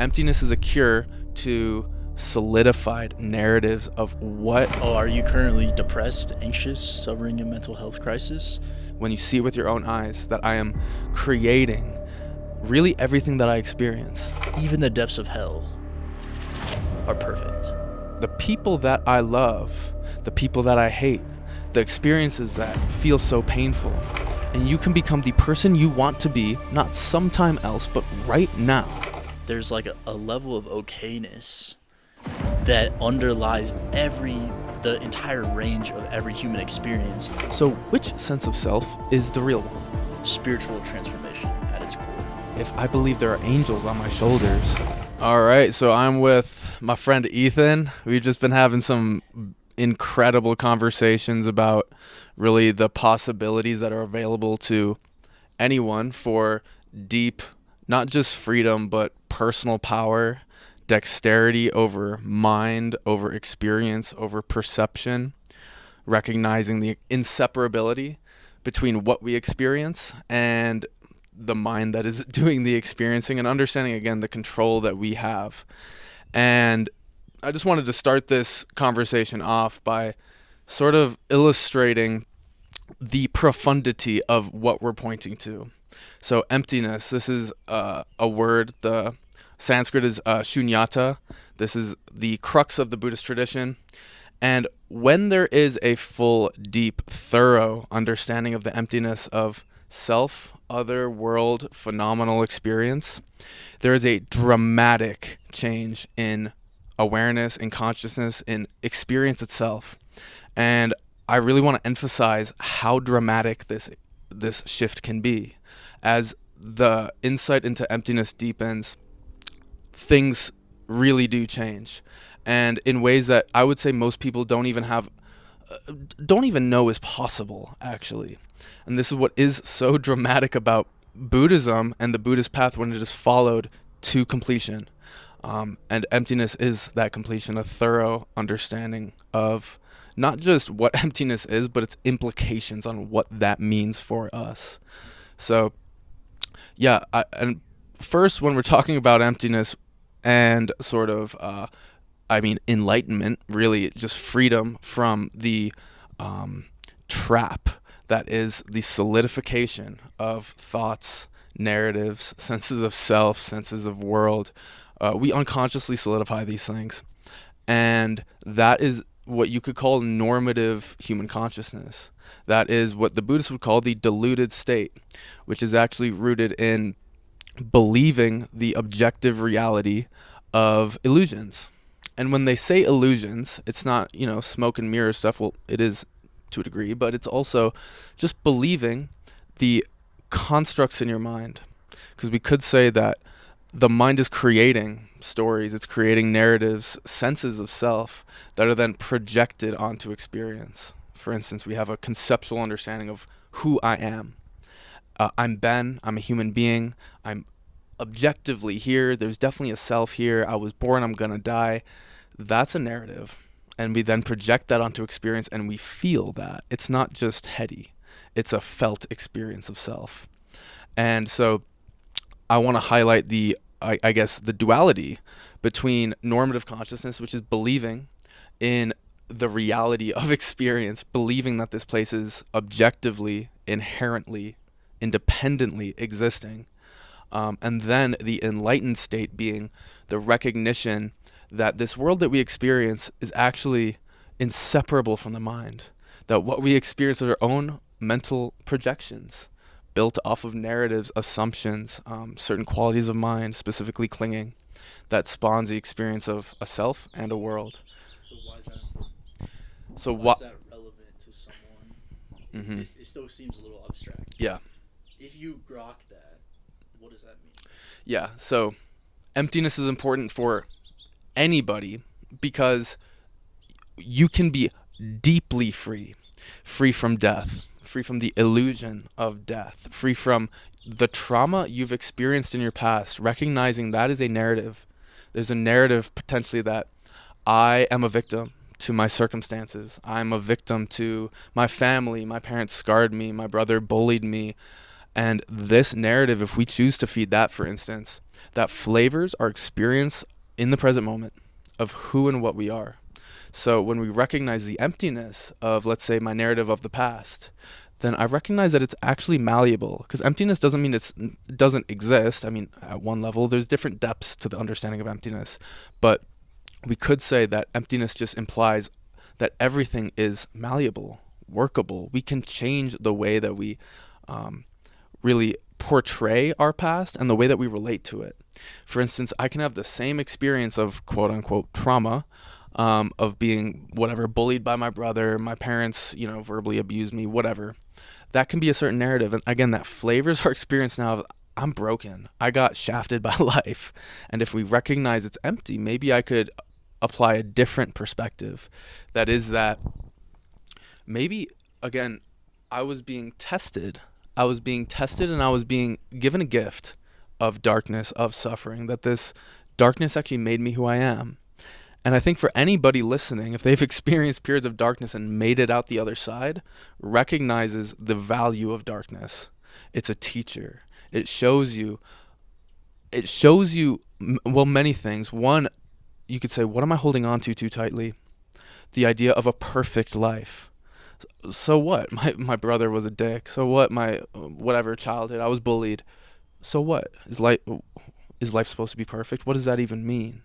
Emptiness is a cure to solidified narratives of what. Oh, are you currently depressed, anxious, suffering a mental health crisis? When you see it with your own eyes, that I am creating really everything that I experience. Even the depths of hell are perfect. The people that I love, the people that I hate, the experiences that feel so painful. And you can become the person you want to be, not sometime else, but right now. There's like a level of okayness that underlies the entire range of every human experience. So which sense of self is the real one? Spiritual transformation at its core. If I believe there are angels on my shoulders. All right, so I'm with my friend Ethan. We've just been having some incredible conversations about really the possibilities that are available to anyone for deep, not just freedom, but personal power, dexterity over mind, over experience, over perception, recognizing the inseparability between what we experience and the mind that is doing the experiencing, and understanding, again, the control that we have. And I just wanted to start this conversation off by sort of illustrating the profundity of what we're pointing to. So emptiness, this is a word. The Sanskrit is shunyata. This is the crux of the Buddhist tradition. And when there is a full, deep, thorough understanding of the emptiness of self, other, world, phenomenal experience, there is a dramatic change in awareness, in consciousness, in experience itself. And I really want to emphasize how dramatic this shift can be. As the insight into emptiness deepens, things really do change, and in ways that I would say most people don't even know is possible, actually. And this is what is so dramatic about Buddhism and the Buddhist path when it is followed to completion. And emptiness is that completion, a thorough understanding of not just what emptiness is, but its implications on what that means for us. So, yeah, and first, when we're talking about emptiness and sort of, enlightenment, really just freedom from the trap that is the solidification of thoughts, narratives, senses of self, senses of world. We unconsciously solidify these things. And that is what you could call normative human consciousness. That is what the Buddhists would call the deluded state, which is actually rooted in believing the objective reality of illusions. And when they say illusions, it's not, smoke and mirror stuff. Well, it is to a degree, but it's also just believing the constructs in your mind. Because we could say that the mind is creating stories, it's creating narratives, senses of self that are then projected onto experience. For instance, we have a conceptual understanding of who I am. I'm Ben, I'm a human being, I'm objectively here, there's definitely a self here, I was born, I'm gonna die. That's a narrative. And we then project that onto experience, and we feel that. It's not just heady, it's a felt experience of self. And so I want to highlight the duality between normative consciousness, which is believing in the reality of experience, believing that this place is objectively, inherently, independently existing. And then the enlightened state being the recognition that this world that we experience is actually inseparable from the mind. That what we experience are our own mental projections built off of narratives, assumptions, certain qualities of mind, specifically clinging, that spawns the experience of a self and a world. So why is that important? So why is that relevant to someone? Mm-hmm. It still seems a little abstract. Yeah. If you grok that, what does that mean? Yeah, so emptiness is important for anybody because you can be deeply free from death, free from the illusion of death, free from the trauma you've experienced in your past, recognizing that is a narrative. There's a narrative potentially that I am a victim to my circumstances. I'm a victim to my family. My parents scarred me. My brother bullied me. And this narrative, if we choose to feed that, for instance, that flavors our experience in the present moment of who and what we are. So when we recognize the emptiness of, let's say, my narrative of the past, then I recognize that it's actually malleable. Because emptiness doesn't mean it doesn't exist. I mean, at one level, there's different depths to the understanding of emptiness. But we could say that emptiness just implies that everything is malleable, workable. We can change the way that we really portray our past and the way that we relate to it. For instance, I can have the same experience of quote unquote trauma, of being whatever, bullied by my brother, my parents, verbally abused me, whatever. That can be a certain narrative. And again, that flavors our experience now of, I'm broken. I got shafted by life. And if we recognize it's empty, maybe I could apply a different perspective. That is that maybe, again, I was being tested. I was being tested and I was being given a gift of darkness, of suffering, that this darkness actually made me who I am. And I think for anybody listening, if they've experienced periods of darkness and made it out the other side, recognizes the value of darkness. It's a teacher. It shows you, well, many things. One, you could say, what am I holding on to too tightly? The idea of a perfect life. So what? My brother was a dick. So what? My whatever childhood, I was bullied. So what? Is life supposed to be perfect? What does that even mean?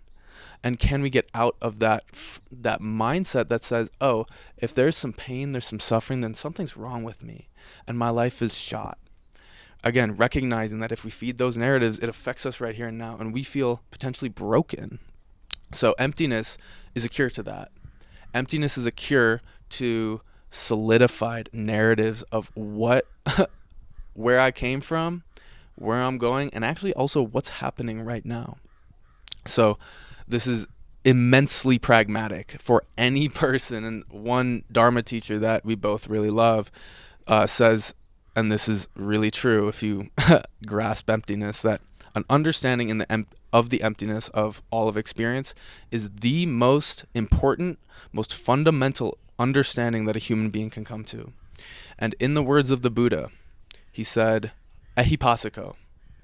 And can we get out of that mindset that says, oh, if there's some pain, there's some suffering, then something's wrong with me and my life is shot. Again, recognizing that if we feed those narratives, it affects us right here and now, and we feel potentially broken. So emptiness is a cure to that. Emptiness is a cure to solidified narratives of where I came from, where I'm going, and actually also what's happening right now. So this is immensely pragmatic for any person. And one Dharma teacher that we both really love says, and this is really true if you grasp emptiness, that an understanding of the emptiness of all of experience is the most important, most fundamental understanding that a human being can come to. And in the words of the Buddha, he said, "Ehipassiko,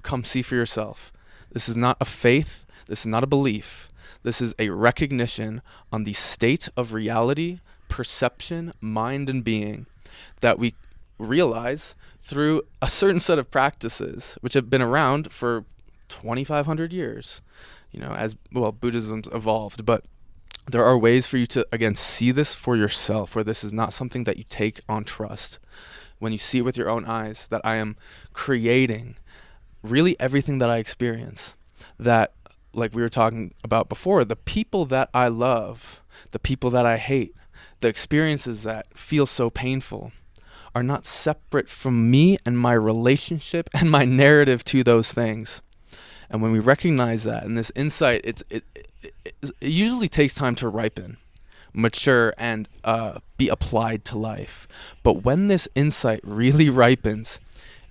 come see for yourself. This is not a faith, this is not a belief. This is a recognition on the state of reality, perception, mind, and being that we realize through a certain set of practices which have been around for 2,500 years, as well, Buddhism's evolved, but there are ways for you to, again, see this for yourself, where this is not something that you take on trust. When you see it with your own eyes, that I am creating really everything that I experience, that, like we were talking about before, the people that I love, the people that I hate, the experiences that feel so painful are not separate from me and my relationship and my narrative to those things. And when we recognize that, and this insight, it usually takes time to ripen, mature, and be applied to life. But when this insight really ripens,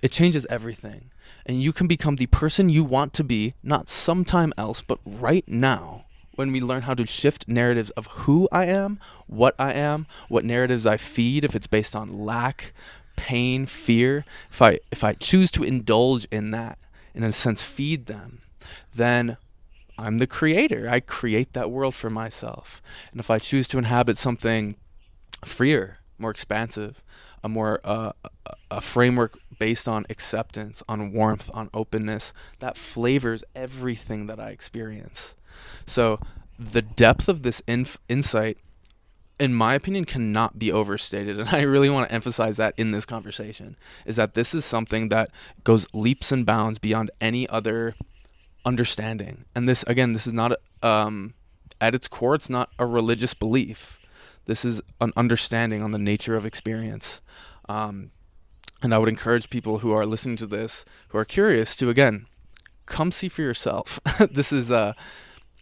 it changes everything. And you can become the person you want to be, not sometime else, but right now, when we learn how to shift narratives of who I am, what narratives I feed, if it's based on lack, pain, fear. If I choose to indulge in that, in a sense feed them, then I'm the creator. I create that world for myself. And if I choose to inhabit something freer, more expansive, a framework based on acceptance, on warmth, on openness, that flavors everything that I experience. So the depth of this insight, in my opinion, cannot be overstated. And I really want to emphasize that in this conversation, is that this is something that goes leaps and bounds beyond any other understanding. And this, again, this is not, at its core, it's not a religious belief. This is an understanding on the nature of experience. And I would encourage people who are listening to this, who are curious, to, again, come see for yourself. This is,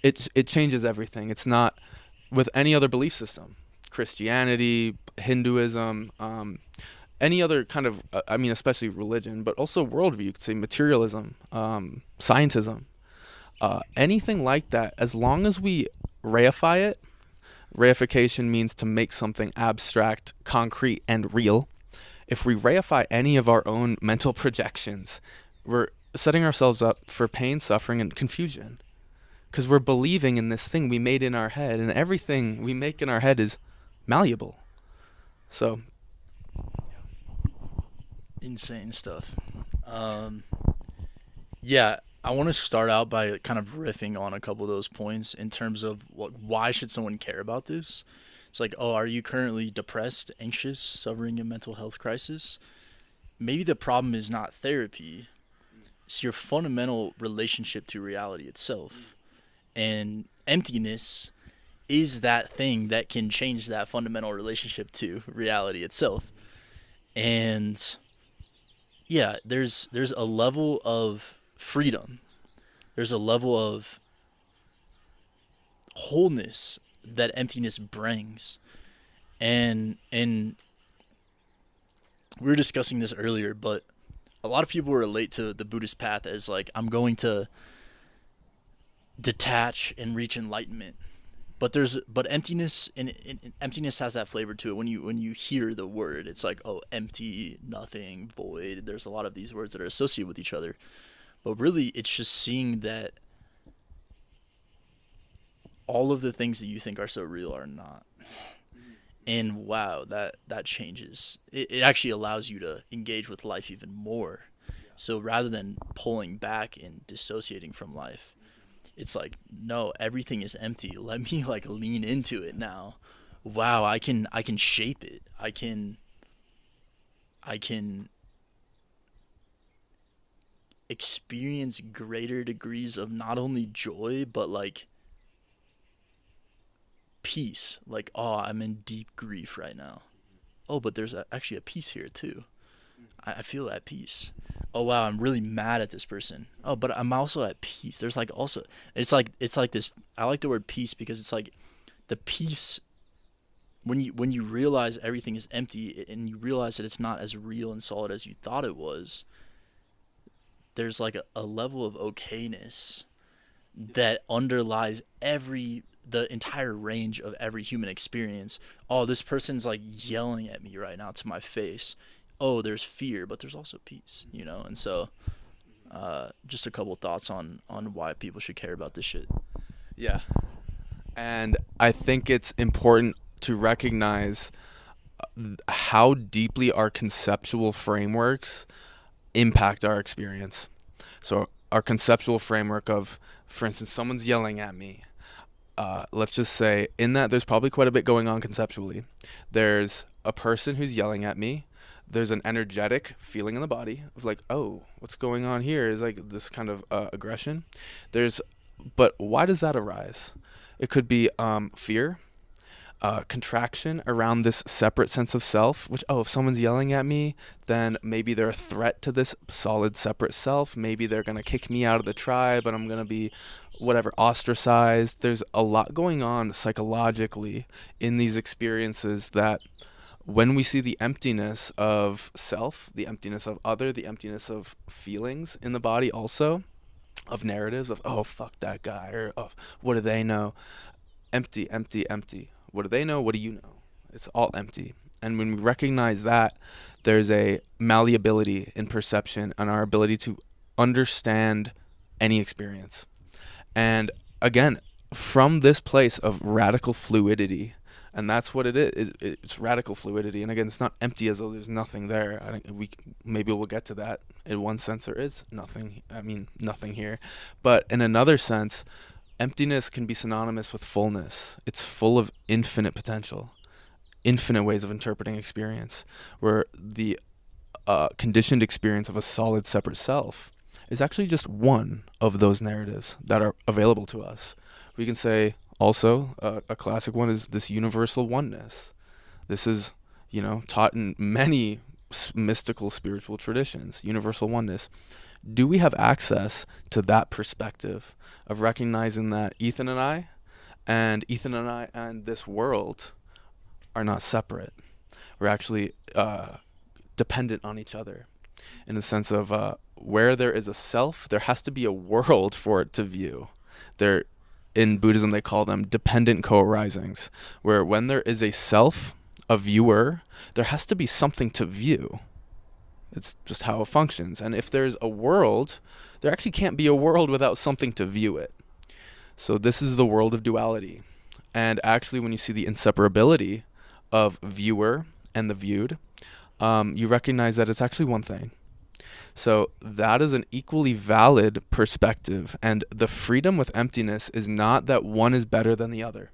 it changes everything. It's not with any other belief system. Christianity, Hinduism, any other kind of, especially religion, but also worldview. You could say materialism, scientism, anything like that. As long as we reify it, reification means to make something abstract, concrete, and real. If we reify any of our own mental projections, we're setting ourselves up for pain, suffering, and confusion. Because we're believing in this thing we made in our head, and everything we make in our head is malleable. So, Insane stuff. Um, yeah, I want to start out by kind of riffing on a couple of those points in terms of why should someone care about this? It's like, oh, are you currently depressed, anxious, suffering a mental health crisis? Maybe the problem is not therapy. It's your fundamental relationship to reality itself. And emptiness is that thing that can change that fundamental relationship to reality itself. And yeah, there's a level of freedom. There's a level of wholeness that emptiness brings. And we were discussing this earlier, but a lot of people relate to the Buddhist path as like, I'm going to detach and reach enlightenment. But emptiness, and emptiness has that flavor to it. When you hear the word, it's like, oh, empty, nothing, void. There's a lot of these words that are associated with each other, but really it's just seeing that all of the things that you think are so real are not. And wow, that changes. It actually allows you to engage with life even more. So rather than pulling back and dissociating from life, it's like, no, everything is empty. Let me like lean into it now. Wow, I can shape it. I can experience greater degrees of not only joy but like peace. Like, oh, I'm in deep grief right now. Oh, but there's actually a peace here too. I feel at peace. Oh wow, I'm really mad at this person. Oh, but I'm also at peace. There's like also, it's like this. I like the word peace because it's like the peace when you realize everything is empty and you realize that it's not as real and solid as you thought it was. There's like a level of okayness that underlies the entire range of every human experience. Oh, this person's like yelling at me right now to my face. Oh, there's fear, but there's also peace. And so, just a couple thoughts on why people should care about this shit. yeah. And I think it's important to recognize how deeply our conceptual frameworks impact our experience. So, our conceptual framework of, for instance, someone's yelling at me. Let's just say in that there's probably quite a bit going on conceptually. There's a person who's yelling at me. There's an energetic feeling in the body of like, oh, what's going on here is like this kind of aggression. But why does that arise? It could be fear, contraction around this separate sense of self, which, oh, if someone's yelling at me, then maybe they're a threat to this solid separate self. Maybe they're going to kick me out of the tribe and I'm going to be whatever, ostracized. There's a lot going on psychologically in these experiences that when we see the emptiness of self, the emptiness of other, the emptiness of feelings in the body also, of narratives of, oh, fuck that guy, or oh, what do they know? Empty, empty, empty. What do they know? What do you know? It's all empty. And when we recognize that, there's a malleability in perception and our ability to understand any experience. And again, from this place of radical fluidity, and that's what it is. It's radical fluidity. And again, it's not empty as though there's nothing there. I think maybe we'll get to that. In one sense, there is nothing. I mean, nothing here. But in another sense, emptiness can be synonymous with fullness. It's full of infinite potential, infinite ways of interpreting experience, where the conditioned experience of a solid separate self is actually just one of those narratives that are available to us. We can say also a classic one is this universal oneness. This is, taught in many mystical spiritual traditions, universal oneness. Do we have access to that perspective of recognizing that Ethan and I and this world are not separate? We're actually dependent on each other in the sense of where there is a self, there has to be a world for it to view. In Buddhism, they call them dependent co-arisings, where when there is a self, a viewer, there has to be something to view. It's just how it functions. And if there's a world, there actually can't be a world without something to view it. So this is the world of duality. And actually, when you see the inseparability of viewer and the viewed, you recognize that it's actually one thing. So that is an equally valid perspective. And the freedom with emptiness is not that one is better than the other.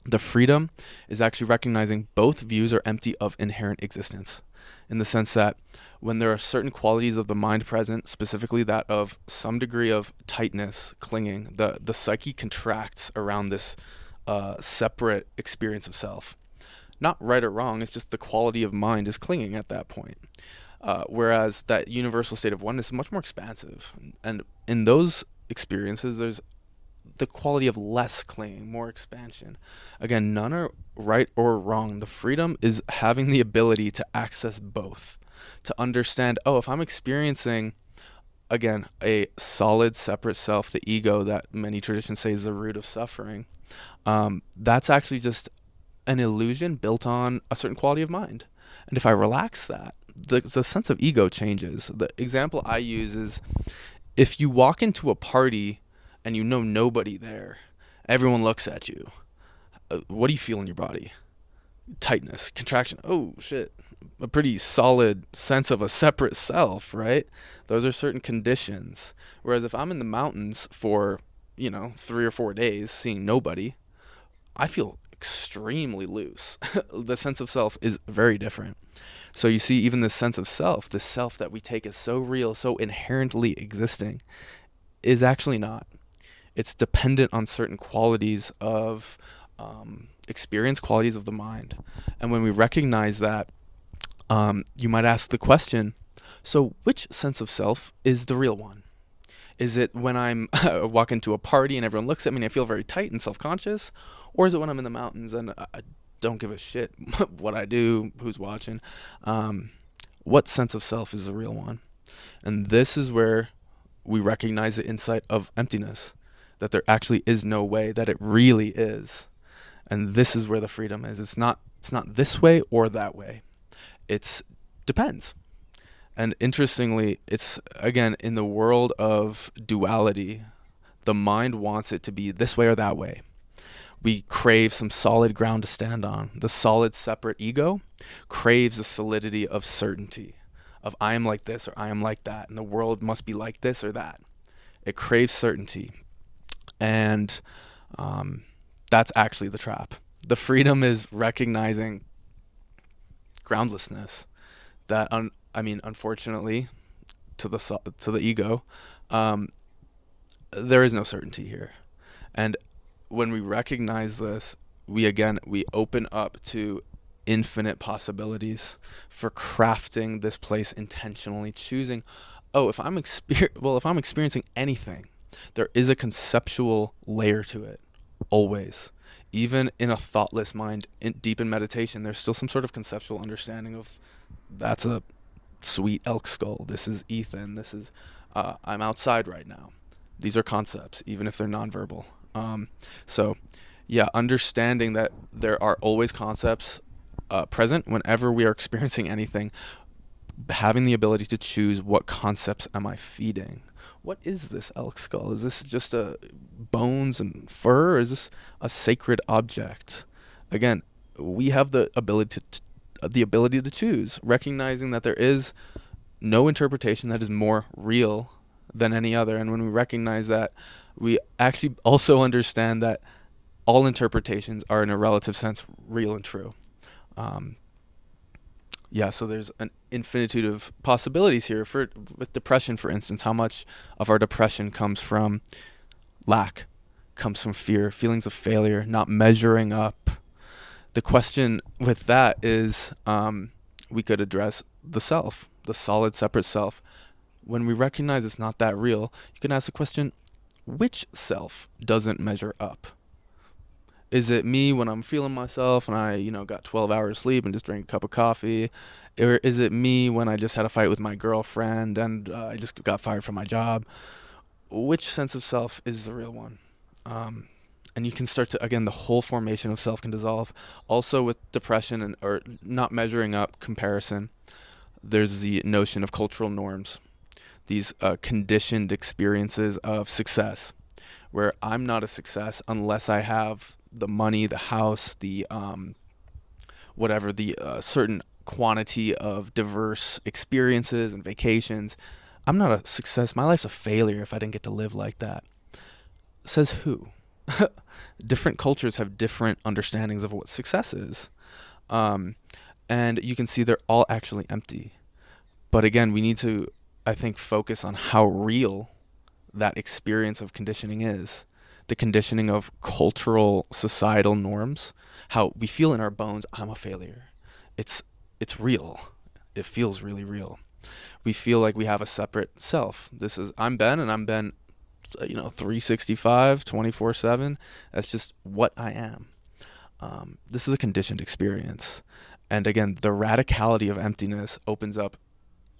The freedom is actually recognizing both views are empty of inherent existence, in the sense that when there are certain qualities of the mind present, specifically that of some degree of tightness, clinging, the psyche contracts around this separate experience of self. Not right or wrong, it's just the quality of mind is clinging at that point. Whereas that universal state of oneness is much more expansive. And in those experiences, there's the quality of less clinging, more expansion. Again, none are right or wrong. The freedom is having the ability to access both, to understand, oh, if I'm experiencing, again, a solid separate self, the ego that many traditions say is the root of suffering, that's actually just an illusion built on a certain quality of mind. And if I relax that, the sense of ego changes. The example I use is if you walk into a party and you know nobody there, everyone looks at you. What do you feel in your body? Tightness, contraction. Oh, shit. A pretty solid sense of a separate self, right? Those are certain conditions. Whereas if I'm in the mountains for, 3 or 4 days seeing nobody, I feel extremely loose. The sense of self is very different. So you see, even this sense of self, this self that we take as so real, so inherently existing, is actually not. It's dependent on certain qualities of experience, qualities of the mind. And when we recognize that, you might ask the question, so which sense of self is the real one? Is it when I'm walking to a party and everyone looks at me and I feel very tight and self-conscious? Or is it when I'm in the mountains and I don't give a shit what I do, who's watching? What sense of self is the real one? And this is where we recognize the insight of emptiness, that there actually is no way, that it really is. And this is where the freedom is. It's not this way or that way. It's depends. And interestingly, it's again in the world of duality, the mind wants it to be this way or that way. We crave some solid ground to stand on. The solid separate ego craves the solidity of certainty, of I am like this or I am like that, and the world must be like this or that. It craves certainty. And that's actually the trap. The freedom is recognizing groundlessness. That, unfortunately, to the ego, there is no certainty here. And when we recognize this, we open up to infinite possibilities for crafting this place intentionally, choosing, oh, if I'm experiencing anything, there is a conceptual layer to it, always. Even in a thoughtless mind, deep in meditation, there's still some sort of conceptual understanding of that's a sweet elk skull. This is Ethan. This is I'm outside right now. These are concepts, even if they're nonverbal. So, yeah, understanding that there are always concepts present whenever we are experiencing anything, having the ability to choose what concepts am I feeding. What is this elk skull? Is this just a bones and fur, or is this a sacred object? Again, we have the ability to choose, recognizing that there is no interpretation that is more real than any other. And when we recognize that, we actually also understand that all interpretations are, in a relative sense, real and true. So there's an infinitude of possibilities here. With depression, for instance, how much of our depression comes from lack, comes from fear, feelings of failure, not measuring up. The question with that is, we could address the self, the solid separate self. When we recognize it's not that real, you can ask the question, which self doesn't measure up? Is it me when I'm feeling myself and I, got 12 hours sleep and just drank a cup of coffee? Or is it me when I just had a fight with my girlfriend and I just got fired from my job? Which sense of self is the real one? And you can start to, again, the whole formation of self can dissolve. Also with depression or not measuring up comparison, There's the notion of cultural norms, these conditioned experiences of success, where I'm not a success unless I have the money, the house, the whatever, the certain quantity of diverse experiences and vacations. I'm not a success. My life's a failure if I didn't get to live like that. Says who? Different cultures have different understandings of what success is. Um, and you can see they're all actually empty. But again, we need to, I think, focus on how real that experience of conditioning is. The conditioning of cultural, societal norms, how we feel in our bones, I'm a failure. It's it's real. It feels really real. We feel like we have a separate self. This is I'm Ben, and I'm Ben, 365, 24/7. That's just what I am. This is a conditioned experience. And again, the radicality of emptiness opens up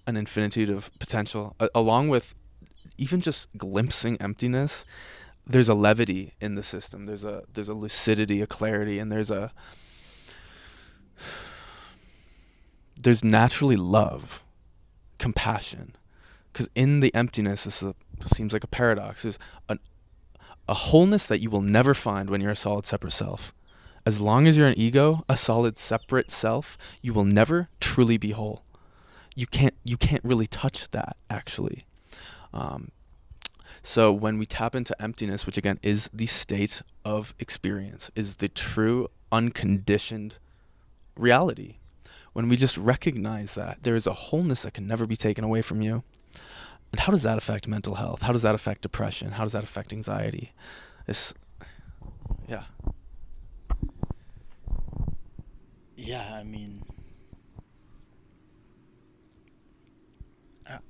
an infinitude of potential, along with even just glimpsing emptiness. There's a levity in the system. There's a lucidity, a clarity, and there's naturally love, compassion, because in the emptiness, seems like a paradox. There's a wholeness that you will never find when you're a solid separate self. As long as you're an ego, a solid separate self, you will never truly be whole. You can't really touch that, actually. Um, so when we tap into emptiness, which again is the state of experience, is the true unconditioned reality. When we just recognize that there is a wholeness that can never be taken away from you. And how does that affect mental health? How does that affect depression? How does that affect anxiety? This, yeah. Yeah, I mean,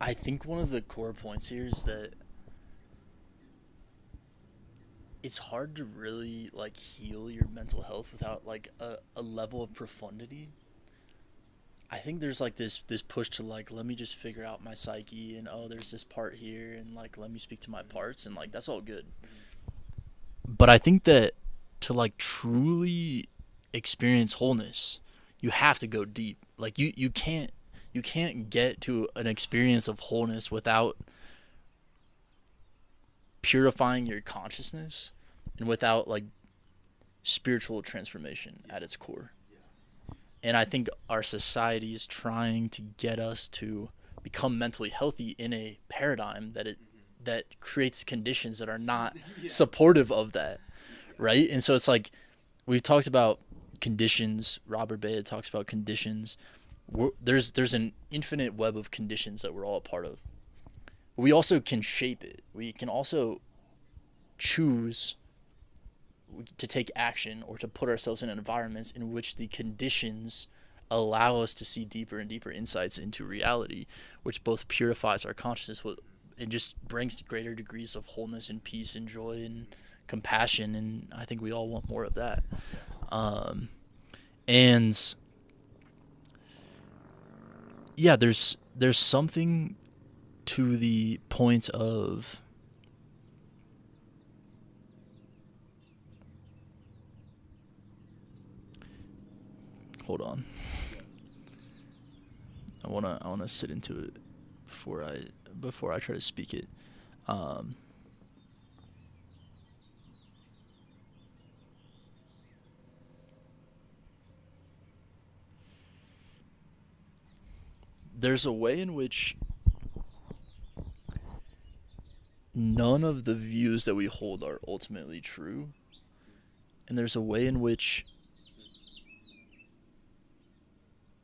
I think one of the core points here is that it's hard to really like heal your mental health without like a level of profundity. I think there's like this push to like let me just figure out my psyche, and oh there's this part here, and like let me speak to my parts, and like that's all good. But I think that to like truly experience wholeness, you have to go deep. Like you can't get to an experience of wholeness without purifying your consciousness and without like spiritual transformation at its core. And I think our society is trying to get us to become mentally healthy in a paradigm that creates conditions that are not supportive of that, right? And so it's like we've talked about conditions. Robert Bea talks about conditions. There's an infinite web of conditions that we're all a part of. We also can shape it. We can also choose to take action or to put ourselves in environments in which the conditions allow us to see deeper and deeper insights into reality, which both purifies our consciousness and just brings greater degrees of wholeness and peace and joy and compassion. And I think we all want more of that. And yeah, there's something to the point of hold on. I wanna sit into it before I try to speak it. There's a way in which none of the views that we hold are ultimately true, and there's a way in which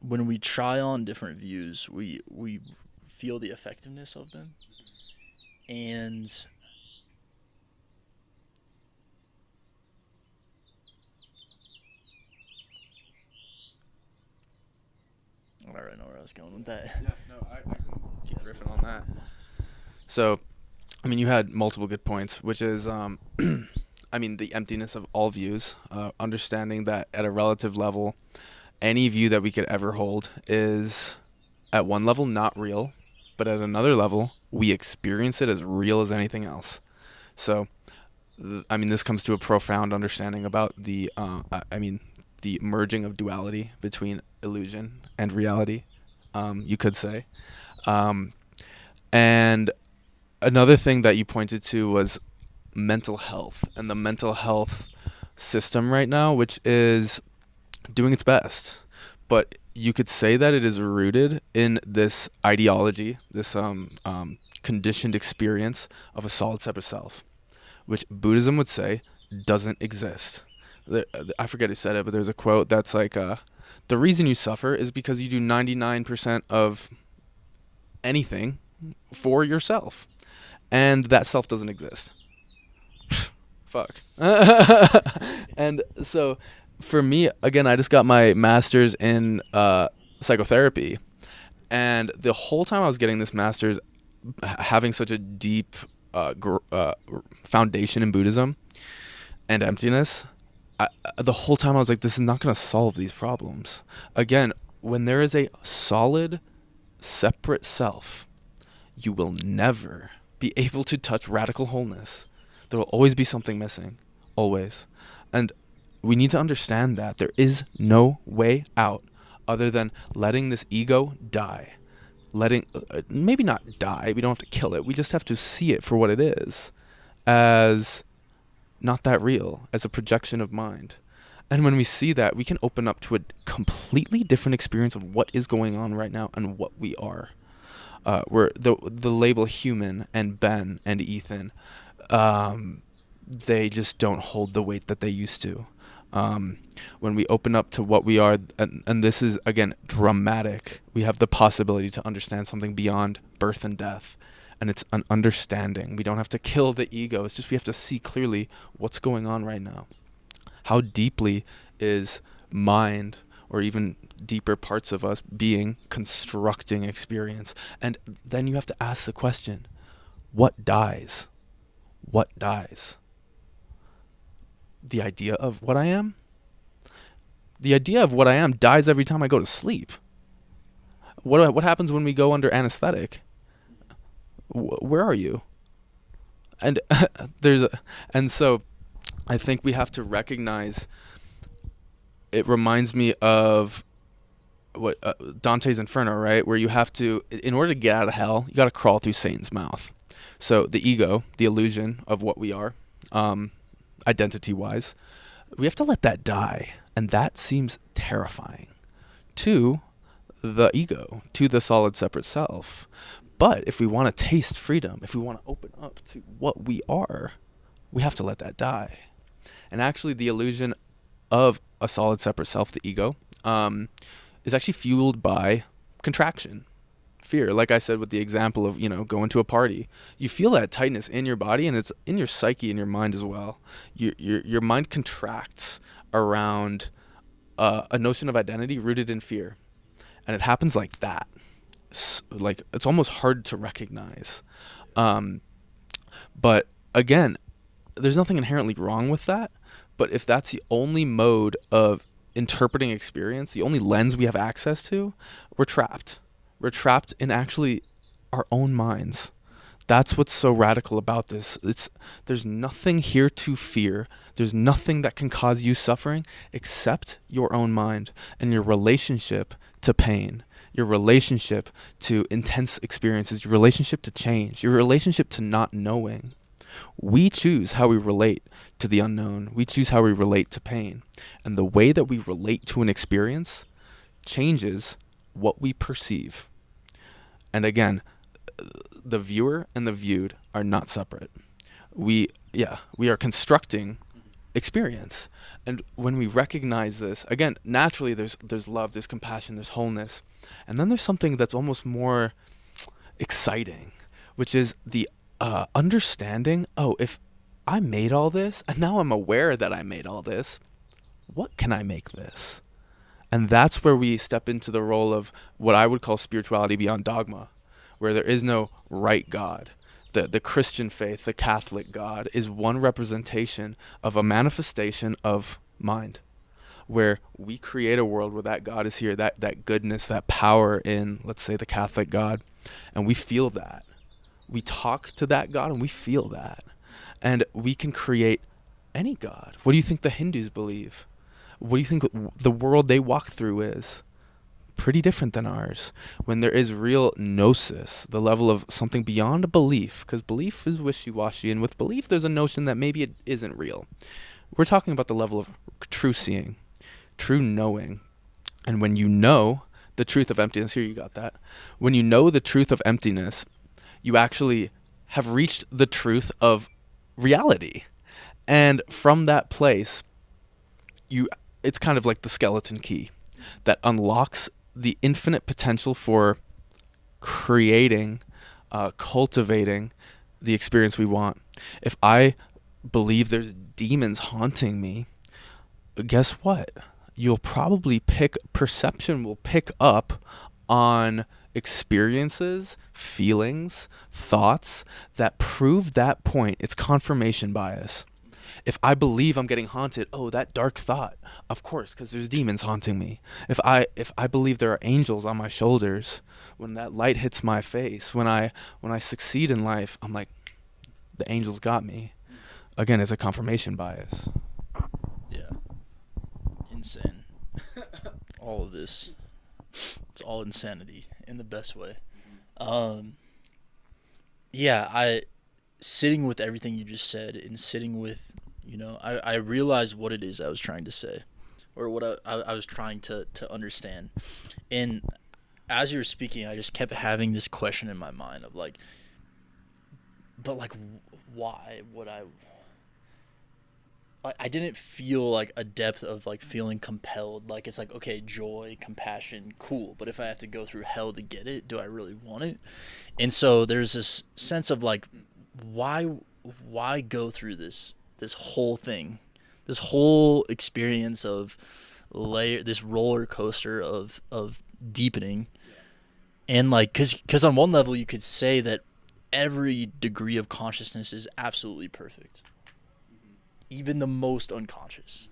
when we try on different views, we feel the effectiveness of them, and I don't really know where I was going with that. Yeah, no, I can keep riffing on that. So, I mean, you had multiple good points, which is, I mean, the emptiness of all views, understanding that at a relative level, any view that we could ever hold is, at one level, not real, but at another level, we experience it as real as anything else. So, I mean, this comes to a profound understanding about the merging of duality between illusion and reality. you could say. Um, and another thing that you pointed to was mental health and the mental health system right now, which is doing its best. But you could say that it is rooted in this ideology, this conditioned experience of a solid separate self, which Buddhism would say doesn't exist. I forget who said it, but there's a quote that's like, the reason you suffer is because you do 99% of anything for yourself, and that self doesn't exist. Fuck. And so for me, again, I just got my master's in psychotherapy, and the whole time I was getting this master's, having such a deep foundation in Buddhism and emptiness, the whole time I was like, this is not going to solve these problems. Again, when there is a solid, separate self, you will never be able to touch radical wholeness. There will always be something missing. Always. And we need to understand that there is no way out other than letting this ego die. Letting, maybe not die, we don't have to kill it. We just have to see it for what it is, as not that real, as a projection of mind. And when we see that, we can open up to a completely different experience of what is going on right now and what we are. Where the label human and Ben and Ethan, they just don't hold the weight that they used to. When we open up to what we are, and this is, again, dramatic, we have the possibility to understand something beyond birth and death. And it's an understanding. We don't have to kill the ego. It's just we have to see clearly what's going on right now. How deeply is mind, or even deeper parts of us, being constructing experience? And then you have to ask the question, what dies? What dies? The idea of what I am? The idea of what I am dies every time I go to sleep. What happens when we go under anesthetic? Where are you? And and so I think we have to recognize, it reminds me of what Dante's Inferno, right? Where you have to, in order to get out of hell, you got to crawl through Satan's mouth. So the ego, the illusion of what we are, identity-wise, we have to let that die. And that seems terrifying to the ego, to the solid separate self. But if we want to taste freedom, if we want to open up to what we are, we have to let that die. And actually, the illusion of a solid separate self, the ego, is actually fueled by contraction, fear. Like I said with the example of, going to a party, you feel that tightness in your body, and it's in your psyche and your mind as well. Your mind contracts around a notion of identity rooted in fear, and it happens like that. Like, it's almost hard to recognize. But again, there's nothing inherently wrong with that. But if that's the only mode of interpreting experience, the only lens we have access to, we're trapped. We're trapped in actually our own minds. That's what's so radical about this. There's nothing here to fear. There's nothing that can cause you suffering except your own mind and your relationship to pain, your relationship to intense experiences, your relationship to change, your relationship to not knowing. We choose how we relate to the unknown. We choose how we relate to pain. And the way that we relate to an experience changes what we perceive. And again, the viewer and the viewed are not separate. We are constructing experience. And when we recognize this, again, naturally there's love, there's compassion, there's wholeness. And then there's something that's almost more exciting, which is the understanding, if I made all this, and now I'm aware that I made all this, what can I make this? And that's where we step into the role of what I would call spirituality beyond dogma, where there is no right God. The Christian faith, the Catholic God, is one representation of a manifestation of mind, where we create a world where that God is here, that goodness, that power in, let's say, the Catholic God, and we feel that. We talk to that God and we feel that. And we can create any God. What do you think the Hindus believe? What do you think the world they walk through is? pretty different than ours. When there is real gnosis, the level of something beyond a belief, because belief is wishy-washy, and with belief there's a notion that maybe it isn't real. We're talking about the level of true seeing, true knowing. And when you know the truth of emptiness, here you got that. When you know the truth of emptiness, you actually have reached the truth of reality. And from that place, it's kind of like the skeleton key that unlocks the infinite potential for creating, cultivating the experience we want. If I believe there's demons haunting me, guess what? Perception will pick up on experiences, feelings, thoughts that prove that point. It's confirmation bias. If I believe I'm getting haunted, oh, that dark thought, of course, because there's demons haunting me. If I believe there are angels on my shoulders, when that light hits my face, when I succeed in life, I'm like, the angels got me. Again, it's a confirmation bias. Yeah. Insane. All of this. It's all insanity in the best way. Yeah, sitting with everything you just said and sitting with, I realized what it is I was trying to say, or what I was trying to understand. And as you were speaking, I just kept having this question in my mind of like, but like, why would I didn't feel like a depth of like feeling compelled. Like it's like, okay, joy, compassion, cool. But if I have to go through hell to get it, do I really want it? And so there's this sense of like, why go through this whole thing, this whole experience of this roller coaster of deepening. And like, cause on one level you could say that every degree of consciousness is absolutely perfect. Even the most unconscious.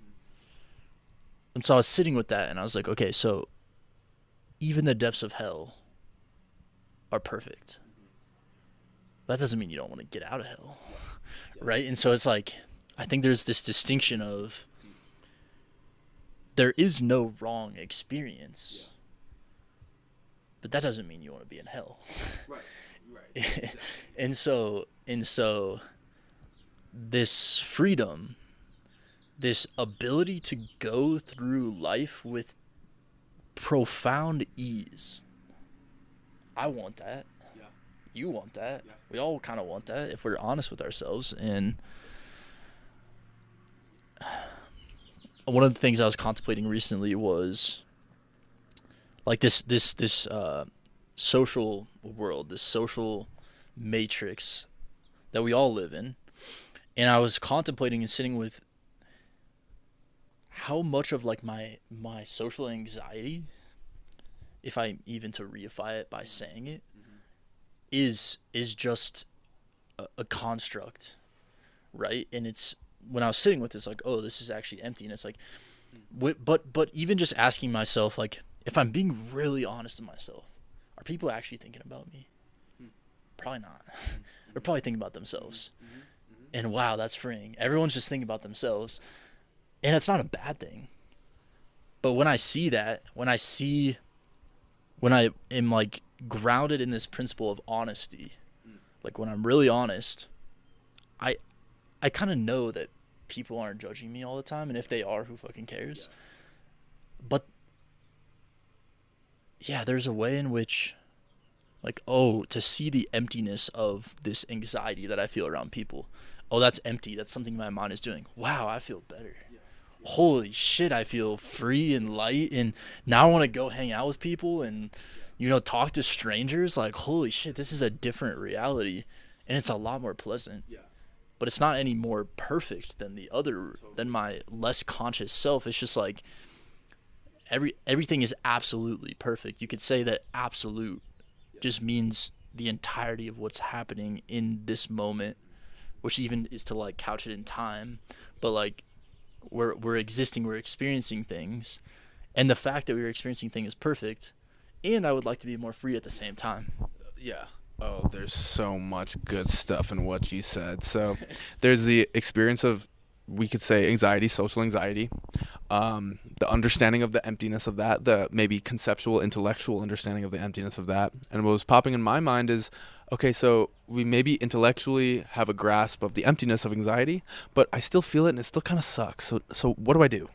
And so I was sitting with that and I was like, okay, so even the depths of hell are perfect. That doesn't mean you don't want to get out of hell. Right? And so it's like, I think there's this distinction of there is no wrong experience. But that doesn't mean you want to be in hell. Right. and so this freedom, this ability to go through life with profound ease. I want that. Yeah. You want that. Yeah. We all kind of want that if we're honest with ourselves. And one of the things I was contemplating recently was like this social world, this social matrix that we all live in. And I was contemplating and sitting with how much of like my social anxiety, if I even to reify it by saying it, is just a construct, right? And it's when I was sitting with this, like, oh, this is actually empty, and it's like, but even just asking myself, like, if I'm being really honest with myself, are people actually thinking about me? Probably not. They're probably thinking about themselves. And wow, that's freeing. Everyone's just thinking about themselves. And it's not a bad thing. But when I see that, when I am like grounded in this principle of honesty, like when I'm really honest, I kind of know that people aren't judging me all the time. And if they are, who fucking cares? Yeah. But yeah, there's a way in which, like, oh, to see the emptiness of this anxiety that I feel around people. Oh, that's empty. That's something my mind is doing. Wow, I feel better. Yeah. Holy shit, I feel free and light. And now I want to go hang out with people and, talk to strangers. Like, holy shit, this is a different reality. And it's a lot more pleasant. Yeah. But it's not any more perfect than than my less conscious self. It's just like everything is absolutely perfect. You could say that absolute just means the entirety of what's happening in this moment, which even is to like couch it in time. But like we're existing, we're experiencing things, and the fact that we're experiencing things is perfect. And I would like to be more free at the same time. Yeah. Oh, there's so much good stuff in what you said. So there's the experience of we could say anxiety, social anxiety, the understanding of the emptiness of that, the maybe conceptual, intellectual understanding of the emptiness of that. And what was popping in my mind is, okay, so we maybe intellectually have a grasp of the emptiness of anxiety, but I still feel it and it still kind of sucks. So what do I do?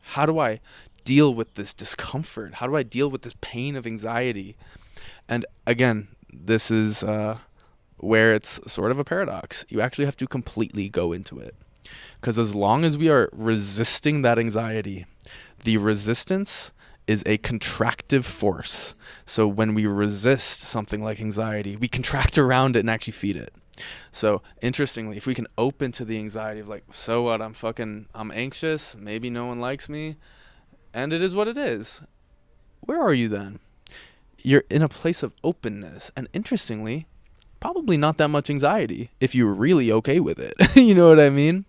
How do I deal with this discomfort? How do I deal with this pain of anxiety? And again, this is where it's sort of a paradox. You actually have to completely go into it. Because as long as we are resisting that anxiety, the resistance is a contractive force. So when we resist something like anxiety, we contract around it and actually feed it. So interestingly, if we can open to the anxiety of like, so what, I'm anxious, maybe no one likes me, and it is what it is. Where are you then? You're in a place of openness. And interestingly, probably not that much anxiety if you're really okay with it. You know what I mean?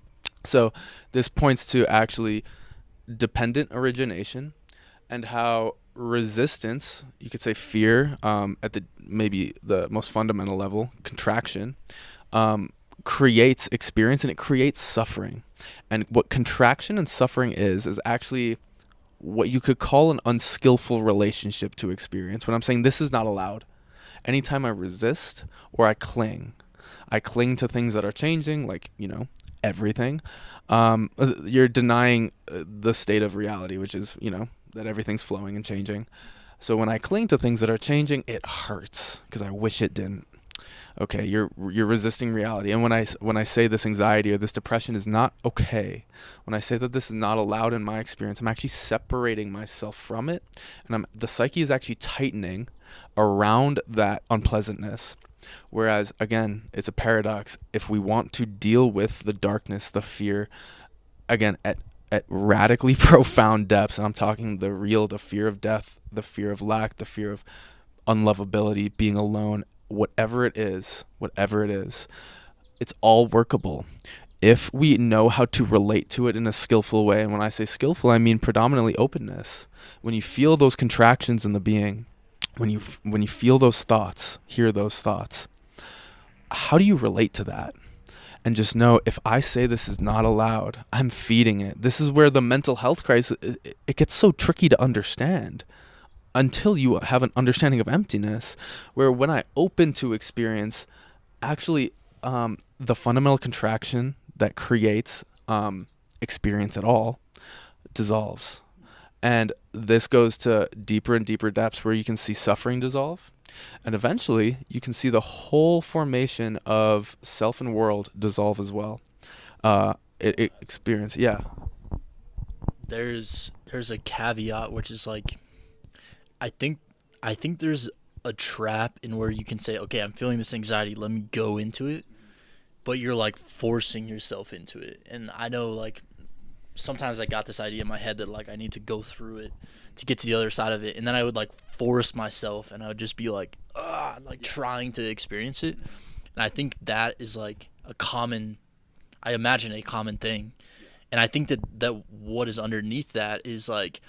So this points to actually dependent origination and how resistance, you could say fear, at the maybe the most fundamental level, contraction, creates experience and it creates suffering. And what contraction and suffering is actually what you could call an unskillful relationship to experience. When I'm saying this is not allowed, anytime I resist or I cling to things that are changing, like, everything, you're denying the state of reality, which is, that everything's flowing and changing. So when I cling to things that are changing, it hurts because I wish it didn't. Okay, you're resisting reality. And when I say this anxiety or this depression is not okay, when I say that this is not allowed in my experience, I'm actually separating myself from it, and the psyche is actually tightening around that unpleasantness. Whereas, again, it's a paradox. If we want to deal with the darkness, the fear, again, at radically profound depths, and I'm talking the fear of death, the fear of lack, the fear of unlovability, being alone, whatever it is, it's all workable if we know how to relate to it in a skillful way. And when I say skillful, I mean predominantly openness. When you feel those contractions in the being, when you feel those thoughts, hear those thoughts, how do you relate to that? And just know, if I say this is not allowed, I'm feeding it. This is where the mental health crisis, it gets so tricky to understand until you have an understanding of emptiness, where when I open to experience, actually the fundamental contraction that creates experience at all dissolves. And this goes to deeper and deeper depths where you can see suffering dissolve. And eventually you can see the whole formation of self and world dissolve as well. It experience, yeah. There's a caveat, which is like, I think there's a trap in where you can say, okay, I'm feeling this anxiety, let me go into it, but you're like forcing yourself into it. And I know, like, sometimes I got this idea in my head that like I need to go through it to get to the other side of it, and then I would like force myself, and I would just be like, trying to experience it. And I think that is like I imagine a common thing. And I think that what is underneath that is like,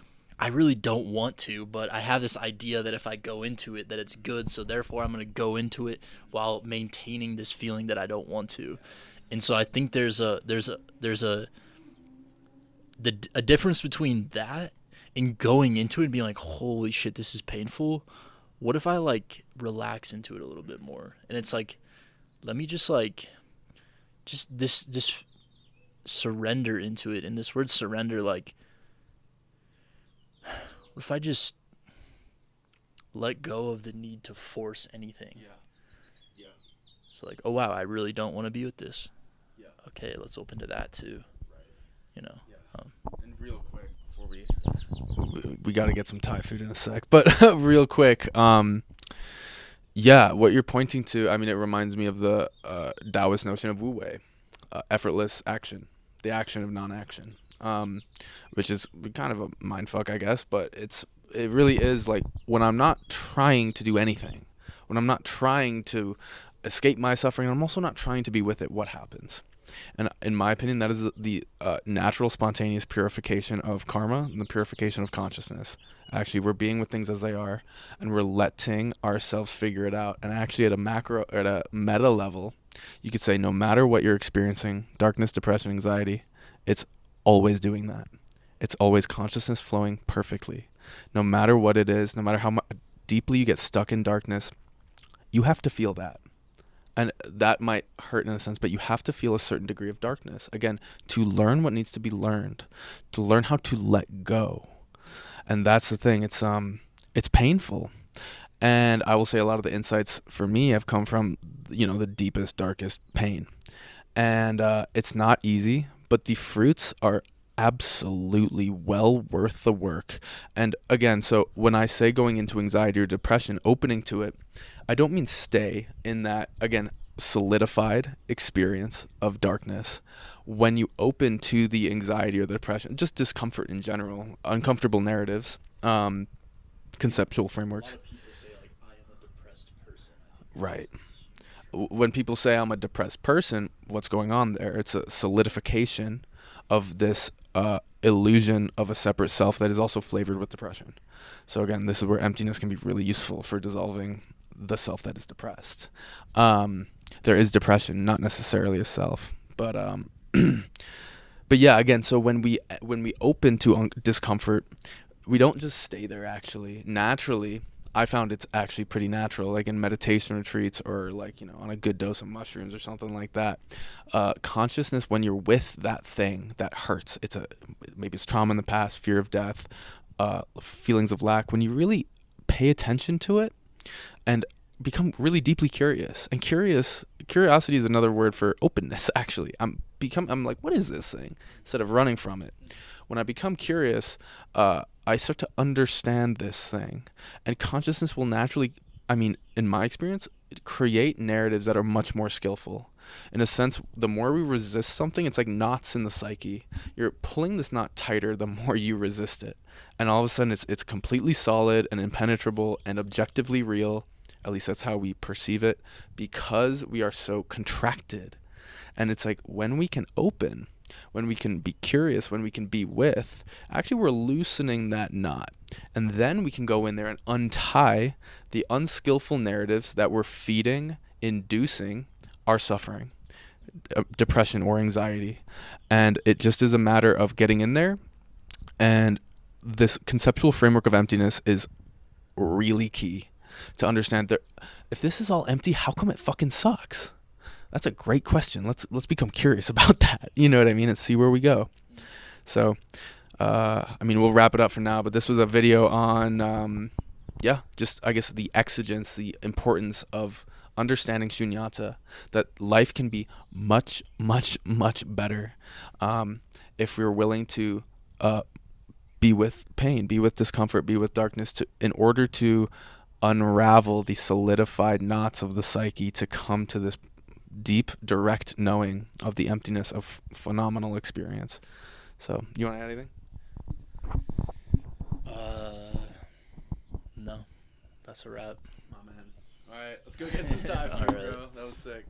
I really don't want to, but I have this idea that if I go into it, that it's good. So therefore I'm going to go into it while maintaining this feeling that I don't want to. And so I think there's a difference between that and going into it and being like, holy shit, this is painful. What if I like relax into it a little bit more? And it's like, let me just this surrender into it. And this word surrender, like, what if I just let go of the need to force anything? Yeah. So like, oh wow, I really don't want to be with this. Yeah. Okay, let's open to that too. Right. You know. Yeah. And real quick before we got to get some Thai food in a sec, but real quick, yeah, what you're pointing to, I mean, it reminds me of the Taoist notion of Wu Wei, effortless action, the action of non-action. Which is kind of a mindfuck, I guess, but it really is like, when I'm not trying to do anything, when I'm not trying to escape my suffering, I'm also not trying to be with it, what happens? And in my opinion, that is the natural, spontaneous purification of karma and the purification of consciousness. Actually, we're being with things as they are, and we're letting ourselves figure it out. And actually, at a meta level, you could say, no matter what you're experiencing, darkness, depression, anxiety, It's always doing that. It's always consciousness flowing perfectly. No matter what it is, no matter how deeply you get stuck in darkness, you have to feel that. And that might hurt in a sense, but you have to feel a certain degree of darkness. Again, to learn what needs to be learned, to learn how to let go. And that's the thing. It's painful. And I will say a lot of the insights for me have come from, the deepest, darkest pain. And it's not easy, but the fruits are absolutely well worth the work. And again, so when I say going into anxiety or depression, opening to it, I don't mean stay in that, again, solidified experience of darkness. When you open to the anxiety or the depression, just discomfort in general, uncomfortable narratives, conceptual frameworks. A lot of people say, like, I am a depressed person. Right. When people say I'm a depressed person, what's going on there? It's a solidification of this illusion of a separate self that is also flavored with depression. So again, this is where emptiness can be really useful for dissolving the self that is depressed. There is depression, not necessarily a self, but but yeah, again, so when we open to discomfort, we don't just stay there. Actually, naturally, I found it's actually pretty natural, like in meditation retreats or like, on a good dose of mushrooms or something like that. Consciousness, when you're with that thing that hurts, maybe it's trauma in the past, fear of death, feelings of lack. When you really pay attention to it and become really deeply curious, and curiosity is another word for openness. Actually, I'm like, what is this thing? Instead of running from it. When I become curious, I start to understand this thing, and consciousness will naturally, in my experience, create narratives that are much more skillful. In a sense, the more we resist something, it's like knots in the psyche. You're pulling this knot tighter the more you resist it, and all of a sudden it's completely solid and impenetrable and objectively real. At least that's how we perceive it, because we are so contracted. And it's like when we can open, when we can be curious, when we can be with, actually we're loosening that knot. And then we can go in there and untie the unskillful narratives that we're feeding, inducing our suffering, depression or anxiety. And it just is a matter of getting in there. And this conceptual framework of emptiness is really key to understand that if this is all empty, how come it fucking sucks? That's a great question. Let's become curious about that. You know what I mean? And see where we go. So, we'll wrap it up for now. But this was a video on, just I guess the exigence, the importance of understanding shunyata. That life can be much, much, much better if we're willing to be with pain, be with discomfort, be with darkness, in order to unravel the solidified knots of the psyche to come to this deep, direct knowing of the emptiness of phenomenal experience. So, you want to add anything? No. That's a wrap. My man. All right, let's go get some Thai food, bro. That was sick.